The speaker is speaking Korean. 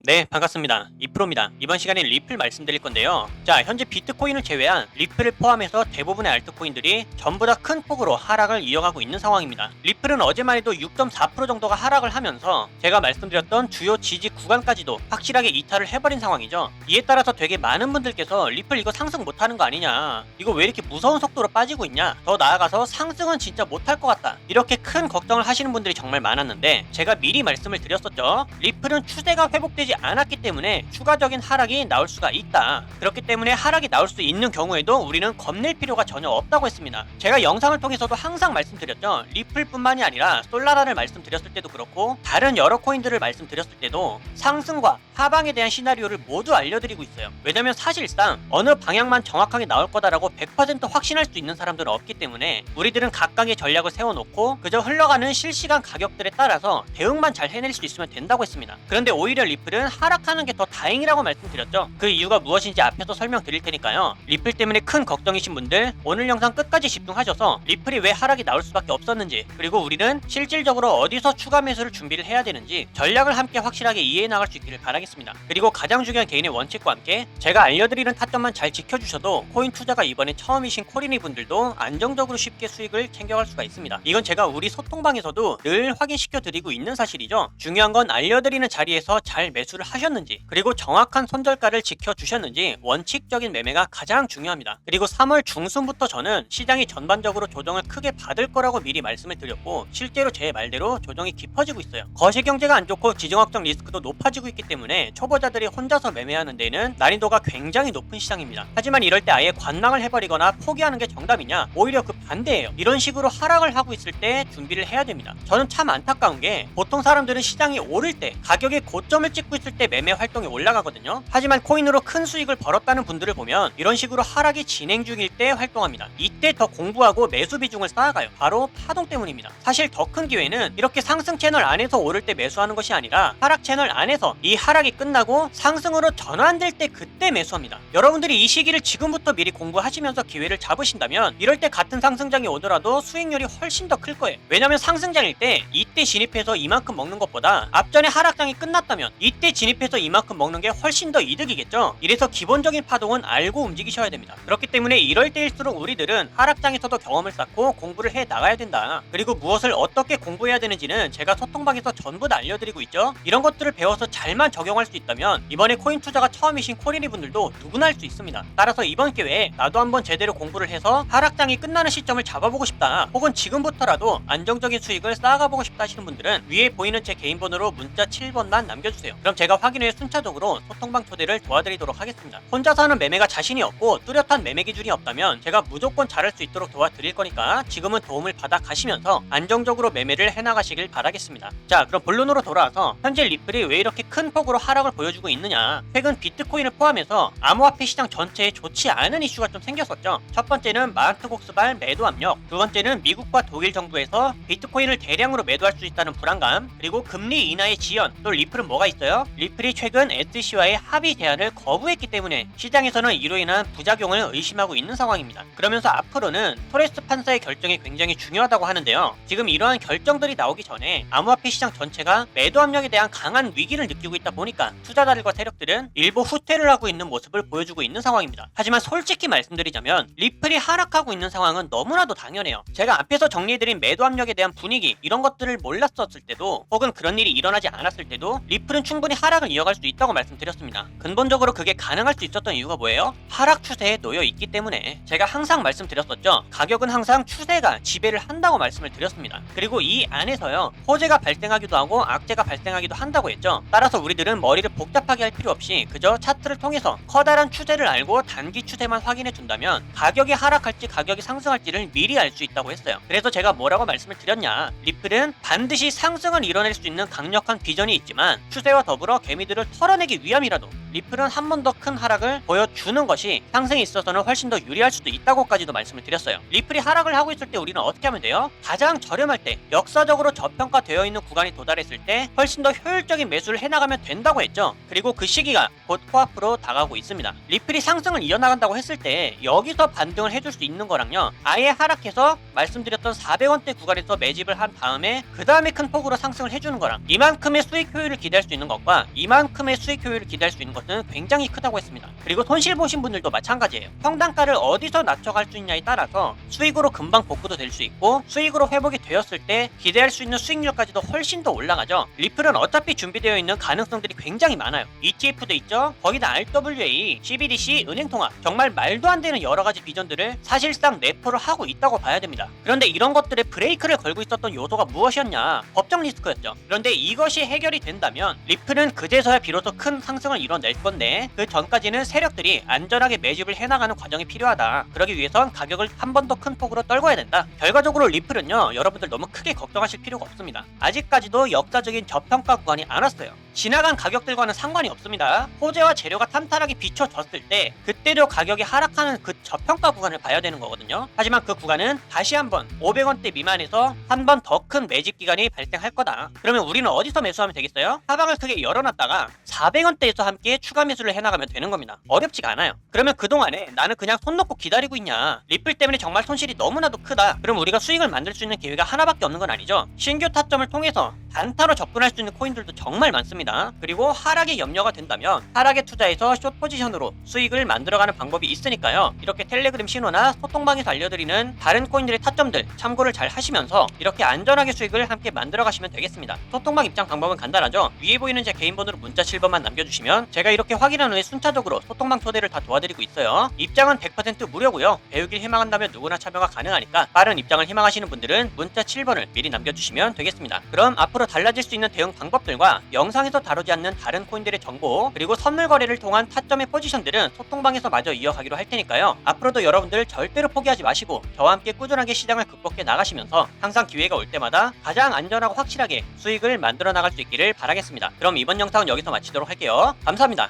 네, 반갑습니다. 이프로입니다. 이번 시간엔 리플 말씀드릴 건데요. 자, 현재 비트코인을 제외한 리플을 포함해서 대부분의 알트코인들이 전부 다 큰 폭으로 하락을 이어가고 있는 상황입니다. 리플은 어제만 해도 6.4% 정도가 하락을 하면서 제가 말씀드렸던 주요 지지 구간까지도 확실하게 이탈을 해버린 상황이죠. 이에 따라서 되게 많은 분들께서 리플 이거 상승 못하는 거 아니냐, 이거 왜 이렇게 무서운 속도로 빠지고 있냐, 더 나아가서 상승은 진짜 못할 것 같다, 이렇게 큰 걱정을 하시는 분들이 정말 많았는데, 제가 미리 말씀을 드렸었죠. 리플은 추세가 회복되지 않았기 때문에 추가적인 하락이 나올 수가 있다. 그렇기 때문에 하락이 나올 수 있는 경우에도 우리는 겁낼 필요가 전혀 없다고 했습니다. 제가 영상을 통해서도 항상 말씀드렸죠. 리플뿐만이 아니라 솔라나를 말씀드렸을 때도 그렇고 다른 여러 코인들을 말씀드렸을 때도 상승과 하방에 대한 시나리오를 모두 알려드리고 있어요. 왜냐면 사실상 어느 방향만 정확하게 나올 거다라고 100% 확신할 수 있는 사람들은 없기 때문에 우리들은 각각의 전략을 세워놓고 그저 흘러가는 실시간 가격들에 따라서 대응만 잘 해낼 수 있으면 된다고 했습니다. 그런데 오히려 리플은 하락하는 게 더 다행이라고 말씀드렸죠. 그 이유가 무엇인지 앞에서 설명드릴 테니까요. 리플 때문에 큰 걱정이신 분들 오늘 영상 끝까지 집중하셔서 리플이 왜 하락이 나올 수밖에 없었는지, 그리고 우리는 실질적으로 어디서 추가 매수를 준비를 해야 되는지 전략을 함께 확실하게 이해해 나갈 수 있기를 바라겠습니다. 그리고 가장 중요한 개인의 원칙과 함께 제가 알려드리는 타점만 잘 지켜주셔도 코인 투자가 이번에 처음이신 코리니 분들도 안정적으로 쉽게 수익을 챙겨갈 수가 있습니다. 이건 제가 우리 소통방에서도 늘 확인시켜 드리고 있는 사실이죠. 중요한 건 알려드리는 자리에서 잘 매수를 하셨는지, 그리고 정확한 손절가를 지켜주셨는지, 원칙적인 매매가 가장 중요합니다. 그리고 3월 중순부터 저는 시장이 전반적으로 조정을 크게 받을 거라고 미리 말씀을 드렸고, 실제로 제 말대로 조정이 깊어지고 있어요. 거시경제가 안 좋고 지정학적 리스크도 높아지고 있기 때문에 초보자들이 혼자서 매매하는 데는 난이도가 굉장히 높은 시장입니다. 하지만 이럴 때 아예 관망을 해버리거나 포기하는 게 정답이냐? 오히려 그 반대예요. 이런 식으로 하락을 하고 있을 때 준비를 해야 됩니다. 저는 참 안타까운 게, 보통 사람들은 시장이 오를 때, 가격의 고점을 찍고 있을 때 매매 활동이 올라가거든요. 하지만 코인으로 큰 수익을 벌었다는 분들을 보면 이런 식으로 하락이 진행 중일 때 활동합니다. 이때 더 공부하고 매수 비중을 쌓아가요. 바로 파동 때문입니다. 사실 더 큰 기회는 이렇게 상승 채널 안에서 오를 때 매수하는 것이 아니라 하락 채널 안에서 이 하락이 끝나고 상승으로 전환될 때 그때 매수합니다. 여러분들이 이 시기를 지금부터 미리 공부하시면서 기회를 잡으신다면 이럴 때 같은 상승장이 오더라도 수익률이 훨씬 더 클 거예요. 왜냐면 상승장일 때 이때 진입해서 이만큼 먹는 것보다 앞전에 하락장이 끝났다면 이때 진입해서 이만큼 먹는 게 훨씬 더 이득이겠죠. 이래서 기본적인 파동은 알고 움직이셔야 됩니다. 그렇기 때문에 이럴 때일수록 우리들은 하락장에서도 경험을 쌓고 공부를 해 나가야 된다. 그리고 무엇을 어떻게 공부해야 되는지는 제가 소통방에서 전부 다 알려드리고 있죠. 이런 것들을 배워서 잘만 적용할 수 있다면 이번에 코인 투자가 처음이신 코리니 분들도 누구나 할 수 있습니다. 따라서 이번 기회에 나도 한번 제대로 공부를 해서 하락장이 끝나는 시점을 잡아보고 싶다, 혹은 지금부터라도 안정적인 수익을 쌓아가보고 싶다 하시는 분들은 위에 보이는 제 개인 번호로 문자 7번만 남겨주세요. 그럼 제가 확인 후에 순차적으로 소통방 초대를 도와드리도록 하겠습니다. 혼자서 하는 매매가 자신이 없고 뚜렷한 매매 기준이 없다면 제가 무조건 잘할 수 있도록 도와드릴 거니까 지금은 도움을 받아 가시면서 안정적으로 매매를 해나가시길 바라겠습니다. 자, 그럼 본론으로 돌아와서 현재 리플이 왜 이렇게 큰 폭으로 하락을 보여주고 있느냐. 최근 비트코인을 포함해서 암호화폐 시장 전체에 좋지 않은 이슈가 좀 생겼었죠. 첫 번째는 마운트 곡스발 매도 압력, 두 번째는 미국과 독일 정부에서 비트코인을 대량으로 매도할 수 있다는 불안감, 그리고 금리 인하의 지연. 또 리플은 뭐가 있어요? 리플이 최근 SEC와의 합의 제안을 거부했기 때문에 시장에서는 이로 인한 부작용을 의심하고 있는 상황입니다. 그러면서 앞으로는 토레스 판사의 결정이 굉장히 중요하다고 하는데요. 지금 이러한 결정들이 나오기 전에 암호화폐 시장 전체가 매도 압력에 대한 강한 위기를 느끼고 있다 보니까 투자자들과 세력들은 일부 후퇴를 하고 있는 모습을 보여주고 있는 상황입니다. 하지만 솔직히 말씀드리자면 리플이 하락하고 있는 상황은 너무나도 당연해요. 제가 앞에서 정리해드린 매도 압력에 대한 분위기, 이런 것들을 몰랐었을 때도, 혹은 그런 일이 일어나지 않았을 때도 리플은 충분히 하락을 이어갈 수 있다고 말씀드렸습니다. 근본적으로 그게 가능할 수 있었던 이유가 뭐예요? 하락 추세에 놓여 있기 때문에. 제가 항상 말씀드렸었죠. 가격은 항상 추세가 지배를 한다고 말씀을 드렸습니다. 그리고 이 안에서요, 호재가 발생하기도 하고 악재가 발생하기도 한다고 했죠. 따라서 우리들은 머리를 복잡하게 할 필요 없이 그저 차트를 통해서 커다란 추세를 알고 단기 추세만 확인해 준다면 가격이 하락할지 가격이 상승할지를 미리 알 수 있다고 했어요. 그래서 제가 뭐라고 말씀을 드렸냐. 리플은 반드시 상승을 이뤄낼 수 있는 강력한 비전이 있지만 추세와 더불어 개미들을 털어내기 위함이라도 리플은 한 번 더 큰 하락을 보여주는 것이 상승에 있어서는 훨씬 더 유리할 수도 있다고까지도 말씀을 드렸어요. 리플이 하락을 하고 있을 때 우리는 어떻게 하면 돼요? 가장 저렴할 때, 역사적으로 저평가되어 있는 구간이 도달했을 때 훨씬 더 효율적인 매수를 해나가면 된다고 했죠. 그리고 그 시기가 곧 코앞으로 다가오고 있습니다. 리플이 상승을 이어나간다고 했을 때 여기서 반등을 해줄 수 있는 거랑요, 아예 하락해서 말씀드렸던 400원대 구간에서 매집을 한 다음에 그 다음에 큰 폭으로 상승을 해주는 거랑 이만큼의 수익 효율을 기대할 수 있는 것과 보니까 이만큼의 수익 효율을 기대할 수 있는 것은 굉장히 크다고 했습니다. 그리고 손실 보신 분들도 마찬가지예요. 평단가를 어디서 낮춰갈 수 있냐에 따라서 수익으로 금방 복구도 될 수 있고 수익으로 회복이 되었을 때 기대할 수 있는 수익률까지도 훨씬 더 올라가죠. 리플은 어차피 준비되어 있는 가능성들이 굉장히 많아요. ETF도 있죠. 거기다 RWA, CBDC, 은행통화, 정말 말도 안 되는 여러 가지 비전들을 사실상 내포를 하고 있다고 봐야 됩니다. 그런데 이런 것들에 브레이크를 걸고 있었던 요소가 무엇이었냐? 법정 리스크였죠. 그런데 이것이 해결이 된다면 리플은 그제서야 비로소 큰 상승을 이뤄낼 건데 그 전까지는 세력들이 안전하게 매집을 해나가는 과정이 필요하다. 그러기 위해선 가격을 한 번 더 큰 폭으로 떨궈야 된다. 결과적으로 리플은요, 여러분들 너무 크게 걱정하실 필요가 없습니다. 아직까지도 역사적인 저평가 구간이 안 왔어요. 지나간 가격들과는 상관이 없습니다. 호재와 재료가 탄탄하게 비춰졌을 때 그때도 가격이 하락하는 그 저평가 구간을 봐야 되는 거거든요. 하지만 그 구간은 다시 한번 500원대 미만에서 한 번 더 큰 매집 기간이 발생할 거다. 그러면 우리는 어디서 매수하면 되겠어요? 사방을 크게 열어놨다가 400원대에서 함께 추가 매수를 해나가면 되는 겁니다. 어렵지가 않아요. 그러면 그동안에 나는 그냥 손 놓고 기다리고 있냐, 리플 때문에 정말 손실이 너무나도 크다, 그럼 우리가 수익을 만들 수 있는 기회가 하나밖에 없는 건 아니죠. 신규 타점을 통해서 단타로 접근할 수 있는 코인들도 정말 많습니다. 그리고 하락에 염려가 된다면 하락에 투자해서 숏 포지션으로 수익을 만들어가는 방법이 있으니까요. 이렇게 텔레그램 신호나 소통방에서 알려드리는 다른 코인들의 타점들 참고를 잘 하시면서 이렇게 안전하게 수익을 함께 만들어 가시면 되겠습니다. 소통방 입장 방법은 간단하죠. 위에 보이는 제 개인 번호로 문자 7번만 남겨주시면 제가 이렇게 확인한 후에 순차적으로 소통방 초대를 다 도와드리고 있어요. 입장은 100% 무료고요. 배우길 희망한다면 누구나 참여가 가능하니까 빠른 입장을 희망하시는 분들은 문자 7번을 미리 남겨주시면 되겠습니다. 그럼 앞으로 달라질 수 있는 대응 방법들과 영상에서 다루지 않는 다른 코인들의 정보, 그리고 선물 거래를 통한 타점의 포지션들은 소통방에서 마저 이어가기로 할 테니까요. 앞으로도 여러분들 절대로 포기하지 마시고 저와 함께 꾸준하게 시장을 극복해 나가시면서 항상 기회가 올 때마다 가장 안전하고 확실하게 수익을 만들어 나갈 수 있기를 바라겠습니다. 그럼 이번 영상은 여기서 마치도록 할게요. 감사합니다.